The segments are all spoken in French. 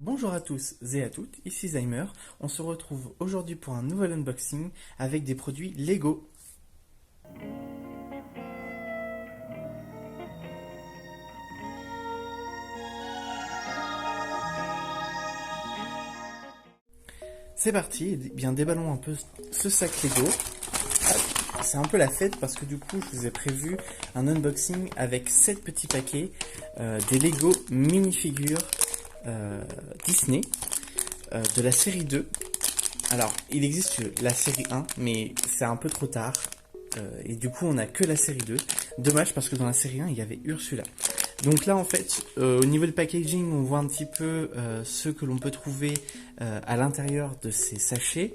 Bonjour à tous et à toutes, ici Zymer. On se retrouve aujourd'hui pour un nouvel unboxing avec des produits Lego. C'est parti, eh bien déballons un peu ce sac Lego. C'est un peu la fête parce que du coup je vous ai prévu un unboxing avec 7 petits paquets des Lego minifigures Disney de la série 2. Alors, il existe la série 1, mais c'est un peu trop tard. Et du coup, on n'a que la série 2. Dommage, parce que dans la série 1, il y avait Ursula. Donc là, en fait, au niveau du packaging, on voit un petit peu ce que l'on peut trouver à l'intérieur de ces sachets.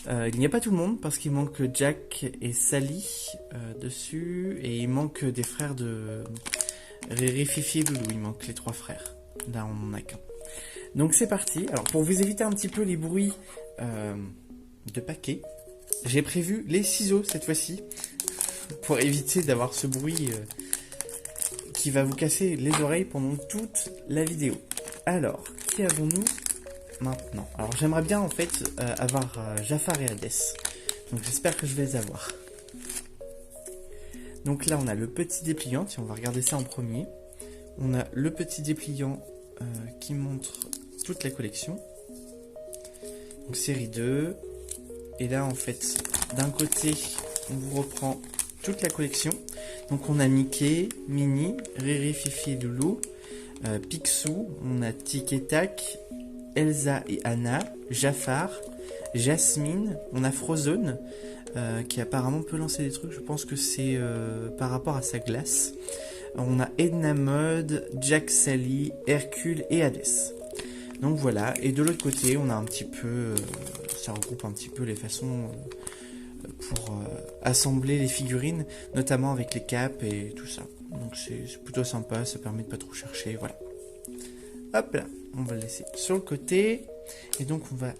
Il n'y a pas tout le monde, parce qu'il manque Jack et Sally dessus. Et il manque des frères de Riri, Fifi et Loulou. Il manque les 3 frères. Là, on n'en a qu'un. Donc c'est parti. Alors pour vous éviter un petit peu les bruits de paquets, j'ai prévu les ciseaux cette fois-ci pour éviter d'avoir ce bruit qui va vous casser les oreilles pendant toute la vidéo. Alors, qui avons-nous maintenant? Alors j'aimerais bien en fait avoir Jafar et Hades. Donc j'espère que je vais les avoir. Donc là on a le petit dépliant, tiens on va regarder ça en premier. On a le petit dépliant qui montre toute la collection. Donc série 2. Et là en fait d'un côté on vous reprend toute la collection. Donc on a Mickey, Minnie, Riri, Fifi et Loulou, Picsou, on a Tic et Tac, Elsa et Anna, Jafar, Jasmine, on a Frozen qui apparemment peut lancer des trucs, je pense que c'est par rapport à sa glace. On a Edna Mode, Jack, Sally, Hercule et Hades. Donc voilà, et de l'autre côté, on a un petit peu, ça regroupe un petit peu les façons pour assembler les figurines, notamment avec les capes et tout ça. Donc c'est plutôt sympa, ça permet de pas trop chercher, voilà. Hop là, on va le laisser sur le côté, et donc on va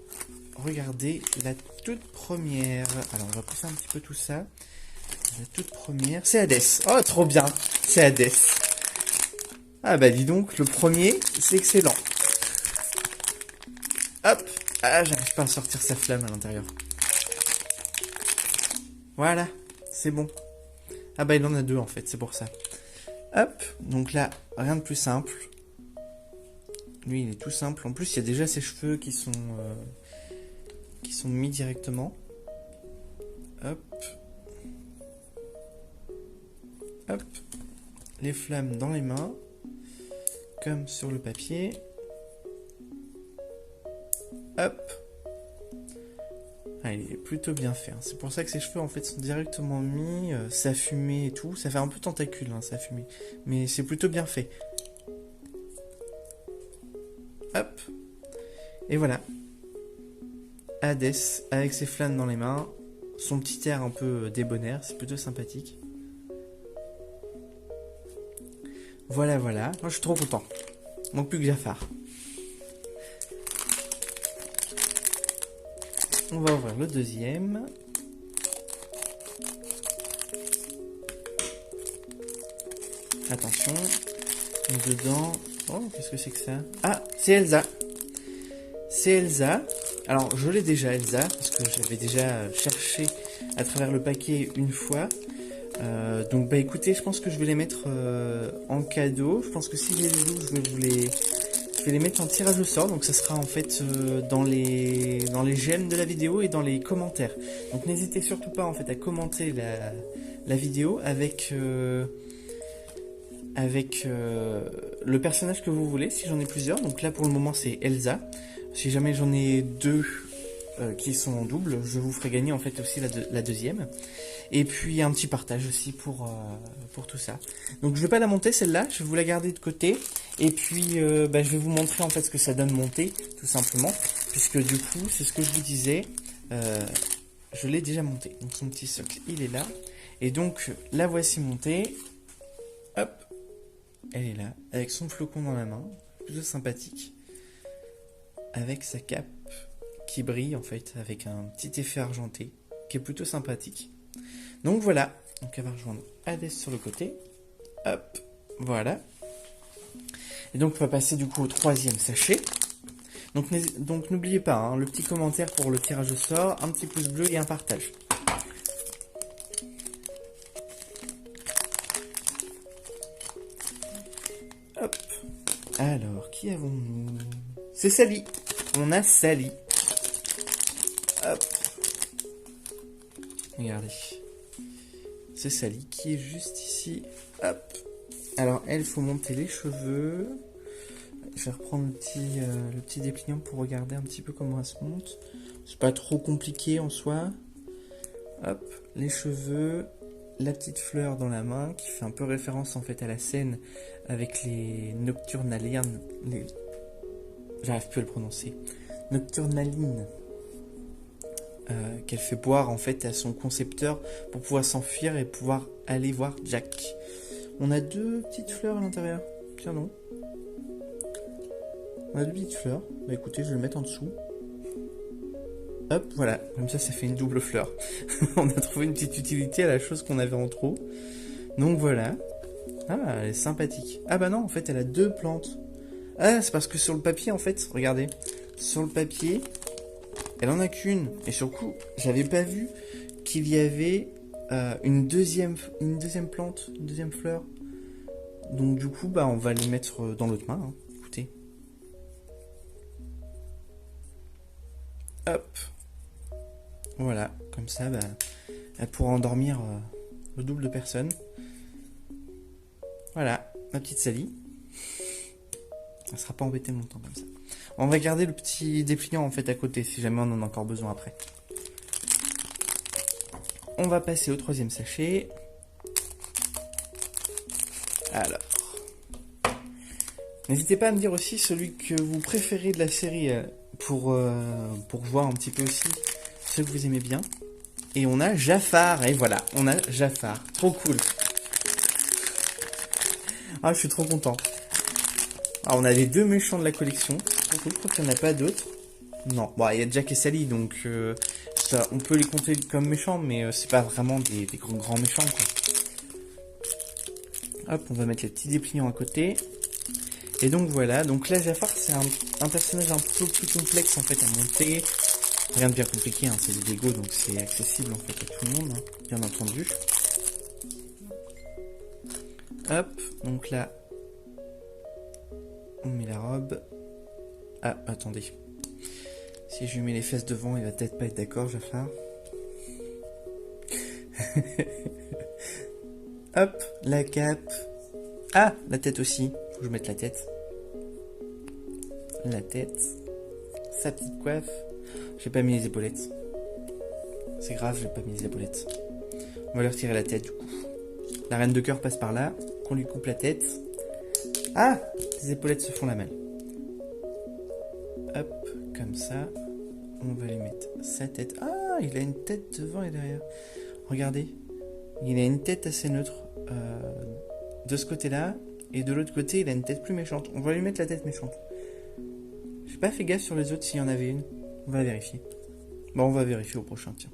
regarder la toute première. Alors on va pousser un petit peu tout ça. La toute première, c'est Hades. Oh, trop bien, c'est Hades. Ah bah dis donc, le premier, c'est excellent. Hop, ah j'arrive pas à sortir sa flamme à l'intérieur. Voilà, c'est bon. Ah bah il en a deux en fait, c'est pour ça. Hop, donc là, rien de plus simple. Lui il est tout simple, en plus il y a déjà ses cheveux qui sont mis directement. Hop. Hop, les flammes dans les mains, comme sur le papier. Hop. Ah, il est plutôt bien fait. Hein. C'est pour ça que ses cheveux en fait sont directement mis, ça fumée et tout. Ça fait un peu tentacule, hein, ça fumée. Mais c'est plutôt bien fait. Hop. Et voilà. Hades avec ses flammes dans les mains. Son petit air un peu débonnaire, c'est plutôt sympathique. Voilà, voilà. Moi, je suis trop content. Il manque plus que Jafar. On va ouvrir le deuxième. Attention. Donc dedans... Oh, qu'est-ce que c'est que ça? Ah, c'est Elsa. C'est Elsa. Alors, je l'ai déjà, Elsa, parce que j'avais déjà cherché à travers le paquet une fois. Donc bah écoutez, je pense que je vais les mettre en cadeau. Je pense que si je les ouvre, je vais les mettre en tirage au sort. Donc ça sera en fait dans les j'aime de la vidéo et dans les commentaires. Donc n'hésitez surtout pas en fait à commenter la vidéo avec le personnage que vous voulez, si j'en ai plusieurs. Donc là pour le moment c'est Elsa. Si jamais j'en ai deux qui sont en double, je vous ferai gagner en fait aussi la deuxième. Et puis un petit partage aussi pour tout ça. Donc je vais pas la monter celle-là, je vais vous la garder de côté. Et puis je vais vous montrer en fait ce que ça donne monter, tout simplement. Puisque du coup, c'est ce que je vous disais, je l'ai déjà monté. Donc son petit socle, il est là. Et donc la voici montée. Hop, elle est là, avec son flocon dans la main, plutôt sympathique. Avec sa cape qui brille en fait, avec un petit effet argenté, qui est plutôt sympathique. Donc voilà, donc elle va rejoindre Hades sur le côté. Hop, voilà. Et donc on va passer du coup au troisième sachet. Donc n'oubliez pas, hein, le petit commentaire pour le tirage au sort, un petit pouce bleu et un partage. Hop. Alors, qui avons-nous? C'est Sally. On a Sally. Hop. Regardez. C'est Sally qui est juste ici. Hop. Alors, elle, il faut monter les cheveux. Je vais reprendre le petit dépliant pour regarder un petit peu comment elle se monte. C'est pas trop compliqué en soi. Hop, les cheveux, la petite fleur dans la main qui fait un peu référence en fait à la scène avec les nocturnalines. J'arrive plus à le prononcer. Nocturnalines. Qu'elle fait boire en fait à son concepteur pour pouvoir s'enfuir et pouvoir aller voir Jack. On a deux petites fleurs à l'intérieur. Tiens non. On a deux petites fleurs. Bah écoutez, je vais le mettre en dessous. Hop, voilà. Comme ça fait une double fleur. On a trouvé une petite utilité à la chose qu'on avait en trop. Donc voilà. Ah, elle est sympathique. Ah bah non, en fait, elle a deux plantes. Ah, c'est parce que sur le papier, en fait, regardez. Sur le papier, elle en a qu'une. Et sur le coup, j'avais pas vu qu'il y avait une deuxième plante, une deuxième fleur. Donc du coup, bah on va les mettre dans l'autre main. Hein. Écoutez. Hop. Voilà, comme ça, bah, elle pourra endormir le double de personnes. Voilà, ma petite Sally. Elle sera pas embêtée longtemps comme ça. On va garder le petit dépliant en fait à côté si jamais on en a encore besoin après. On va passer au troisième sachet. Alors. N'hésitez pas à me dire aussi celui que vous préférez de la série pour voir un petit peu aussi ceux que vous aimez bien. Et on a Jafar, et voilà, on a Jafar. Trop cool. Ah, je suis trop content. Alors, on a les deux méchants de la collection. Trop cool, je crois qu'il n'y en a pas d'autres. Non, bon, il y a Jack et Sally, donc ça, on peut les compter comme méchants, mais c'est pas vraiment des grands méchants, quoi. Hop, on va mettre les petits dépliants à côté. Et donc voilà, donc là Jafar c'est un personnage un peu plus complexe en fait à monter. Rien de bien compliqué, hein, c'est des Lego donc c'est accessible en fait à tout le monde, hein, bien entendu. Hop, donc là on met la robe. Ah, attendez. Si je lui mets les fesses devant, il va peut-être pas être d'accord, Jafar. Hop, la cape. Ah, la tête aussi. Faut que je mette la tête. La tête. Sa petite coiffe. J'ai pas mis les épaulettes. C'est grave, j'ai pas mis les épaulettes. On va lui retirer la tête du coup. La reine de cœur passe par là. Qu'on lui coupe la tête. Ah, les épaulettes se font la malle. Hop, comme ça. On va lui mettre sa tête. Ah, il a une tête devant et derrière. Regardez. Il a une tête assez neutre. De ce côté-là. Et de l'autre côté, il a une tête plus méchante. On va lui mettre la tête méchante. J'ai pas fait gaffe sur les autres s'il y en avait une. On va vérifier. Bon, on va vérifier au prochain, tiens.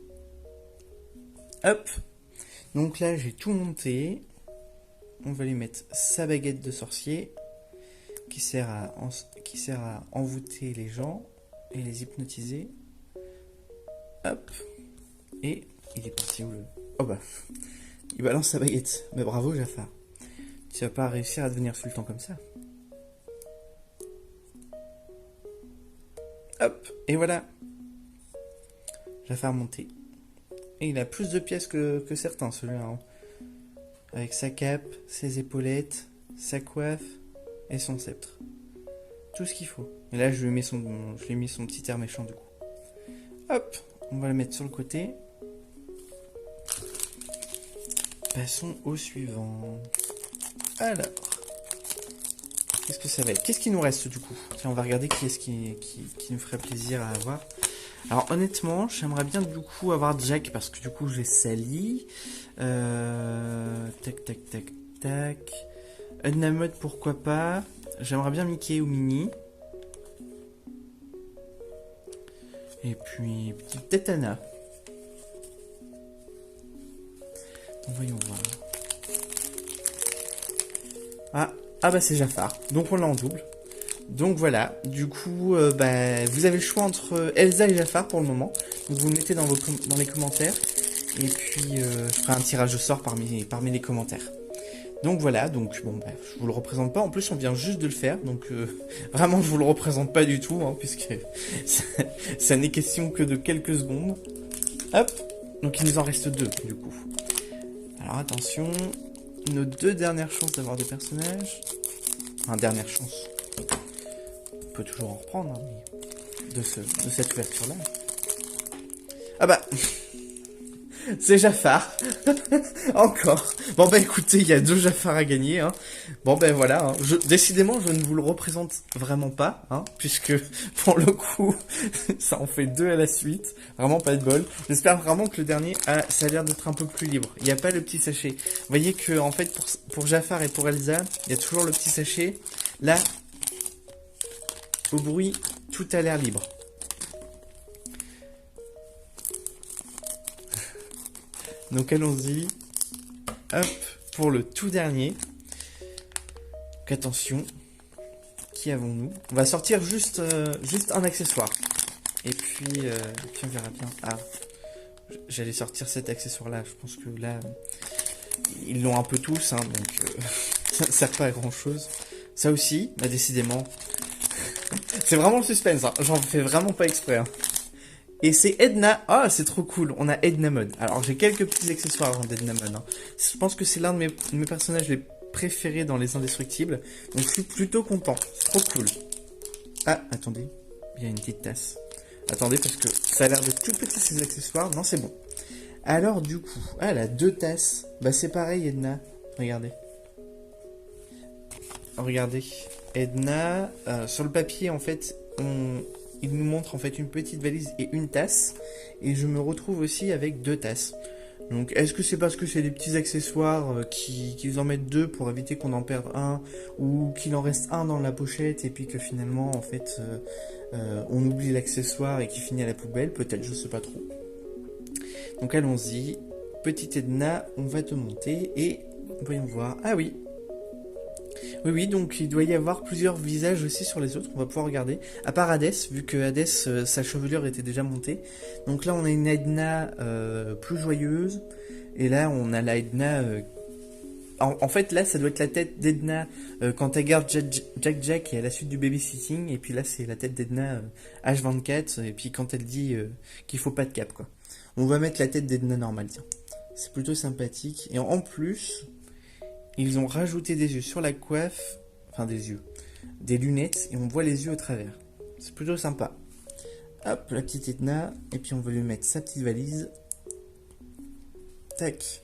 Hop. Donc là, j'ai tout monté. On va lui mettre sa baguette de sorcier. Qui sert à envoûter les gens. Et les hypnotiser. Hop. Et il est parti où le... Oh bah. Il balance sa baguette. Mais bravo, Jafar. Tu vas pas réussir à devenir sultan comme ça. Hop, et voilà. Jafar monté. Et il a plus de pièces que certains, celui-là. Hein. Avec sa cape, ses épaulettes, sa coiffe et son sceptre. Tout ce qu'il faut. Et là, je lui ai mis son petit air méchant du coup. Hop, on va le mettre sur le côté. Passons au suivant. Alors, qu'est-ce que ça va être? Qu'est-ce qui nous reste du coup? Tiens, on va regarder qui est-ce qui nous ferait plaisir à avoir. Alors honnêtement, j'aimerais bien du coup avoir Jack parce que du coup j'ai Sally. Tac, tac, tac, tac. Edna Mode, pourquoi pas. J'aimerais bien Mickey ou Minnie. Et puis peut-être Anna. Donc, voyons voir. Ah bah c'est Jafar. Donc on l'a en double. Donc voilà, du coup, bah, vous avez le choix entre Elsa et Jafar pour le moment. Donc vous le mettez dans dans les commentaires. Et puis je ferai un tirage au sort parmi les commentaires. Donc voilà, donc bon, bah, je vous le représente pas. En plus, on vient juste de le faire, donc vraiment, je vous le représente pas du tout, hein, puisque ça n'est question que de quelques secondes. Hop, donc il nous en reste deux, du coup. Alors attention, nos deux dernières chances d'avoir des personnages. Enfin, dernière chance. On peut toujours en reprendre, hein, mais de cette ouverture-là. Ah bah c'est Jafar. Encore. Bon bah écoutez, il y a deux Jafar à gagner. Hein. Bon ben voilà. Hein. Décidément, je ne vous le représente vraiment pas, hein, puisque pour le coup, ça en fait deux à la suite. Vraiment pas de bol. J'espère vraiment que le dernier, ça a l'air d'être un peu plus libre. Il n'y a pas le petit sachet. Vous voyez que en fait, pour Jafar et pour Elsa, il y a toujours le petit sachet. Là, au bruit, tout a l'air libre. Donc allons-y, hop, pour le tout dernier. Donc attention, qui avons-nous? On va sortir juste un accessoire. Et puis on verra bien. Ah, j'allais sortir cet accessoire-là. Je pense que là, ils l'ont un peu tous, hein, donc ça ne sert pas à grand-chose. Ça aussi, bah décidément, c'est vraiment le suspense. Hein. J'en fais vraiment pas exprès. Hein. Et c'est Edna. Ah, c'est trop cool. On a Edna Mode. Alors, j'ai quelques petits accessoires d'Edna Mode. Hein. Je pense que c'est l'un de mes personnages les préférés dans les Indestructibles. Donc, je suis plutôt content. C'est trop cool. Ah, attendez. Il y a une petite tasse. Attendez, parce que ça a l'air de tout petit ces accessoires. Non, c'est bon. Alors, du coup, elle a deux tasses. Bah, c'est pareil, Edna. Regardez. Regardez. Edna, sur le papier, en fait, il nous montre en fait une petite valise et une tasse. Et je me retrouve aussi avec deux tasses. Donc est-ce que c'est parce que c'est des petits accessoires qu'ils en mettent deux pour éviter qu'on en perde un, ou qu'il en reste un dans la pochette et puis que finalement en fait on oublie l'accessoire et qu'il finit à la poubelle? Peut-être, je sais pas trop. Donc allons-y. Petite Edna, on va te monter et voyons voir. Ah oui. Oui, donc il doit y avoir plusieurs visages aussi sur les autres, on va pouvoir regarder. À part Hades, vu que Hades, sa chevelure était déjà montée. Donc là, on a une Edna plus joyeuse. Et là, on a la Edna... En fait, là, ça doit être la tête d'Edna quand elle garde Jack et à la suite du babysitting. Et puis là, c'est la tête d'Edna H24. Et puis quand elle dit qu'il faut pas de cap, quoi. On va mettre la tête d'Edna normale, tiens. C'est plutôt sympathique. Et en plus... ils ont rajouté des yeux sur la coiffe, enfin des yeux, des lunettes, et on voit les yeux au travers. C'est plutôt sympa. Hop, la petite Edna, et puis on va lui mettre sa petite valise. Tac.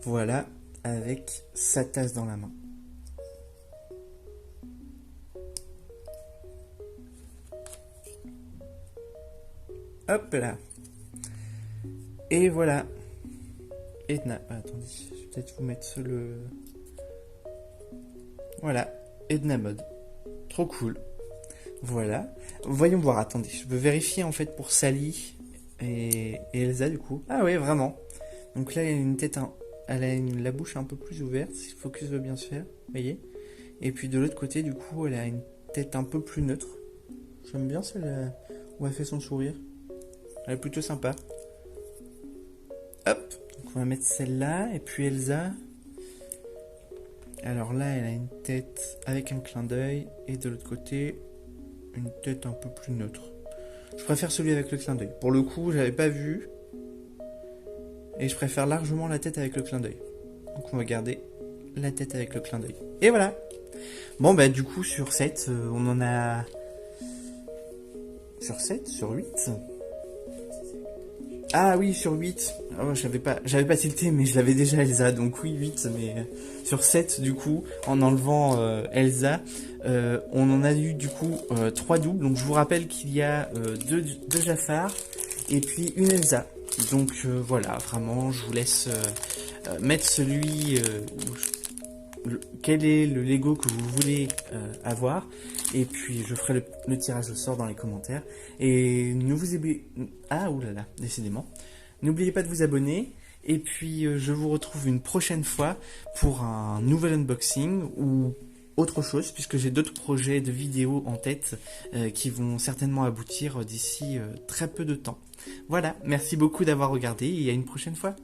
Voilà, avec sa tasse dans la main. Hop là. Et voilà. Edna, attendez, je vais peut-être vous mettre le... Voilà, Edna Mode. Trop cool. Voilà. Voyons voir, attendez, je veux vérifier en fait pour Sally et Elsa du coup. Ah ouais, vraiment. Donc là, elle a une tête, elle a la bouche un peu plus ouverte, si le focus veut bien se faire, vous voyez. Et puis de l'autre côté, du coup, elle a une tête un peu plus neutre. J'aime bien celle où elle fait son sourire. Elle est plutôt sympa. Hop. On va mettre celle-là, et puis Elsa. Alors là, elle a une tête avec un clin d'œil, et de l'autre côté, une tête un peu plus neutre. Je préfère celui avec le clin d'œil. Pour le coup, j'avais pas vu, et je préfère largement la tête avec le clin d'œil. Donc on va garder la tête avec le clin d'œil. Et voilà. Bon bah du coup, sur 7, on en a... Sur 7, sur 8. Ah oui, sur 8. Oh, j'avais pas tilté, mais je l'avais déjà Elsa, donc oui, 8, mais sur 7, du coup, en enlevant Elsa, on en a eu, du coup, 3 doubles. Donc je vous rappelle qu'il y a deux Jafar, et puis une Elsa. Donc voilà, vraiment, je vous laisse mettre celui... quel est le Lego que vous voulez avoir, et puis je ferai le tirage au sort dans les commentaires. Et ne vous oubliez... Ah, oulala, décidément. N'oubliez pas de vous abonner, Et puis je vous retrouve une prochaine fois pour un nouvel unboxing ou autre chose, puisque j'ai d'autres projets de vidéos en tête qui vont certainement aboutir d'ici très peu de temps. Voilà, merci beaucoup d'avoir regardé et à une prochaine fois.